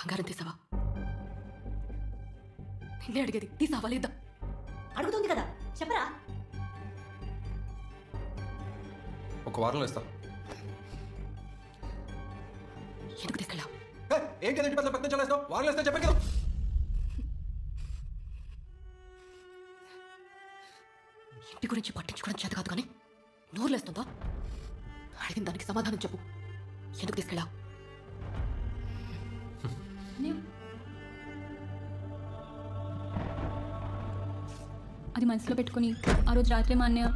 బంగారం తీసావా? నిన్నే అడిగేది, తీసావా లేదా? అడుగుతుంది కదా, చెప్పరా? ఒక వారంలో ఇస్తా. ఎందుకు తీసుకెళ్ళా? ఏం కదా ఇంటి పెద్ద పెద్ద చేస్తావు? వారంలో ఇస్తా చెప్పాను కదా. ఇంటి గురించి పట్టించుకోవడం చేత కాదు కానీ నోరులేస్తుందా? అడిగిన దానికి సమాధానం చెప్పు. ఎందుకు తీసుకెళ్ళా? అది మనసులో పెట్టుకుని ఆ రోజు రాత్రి మా అన్నయ్య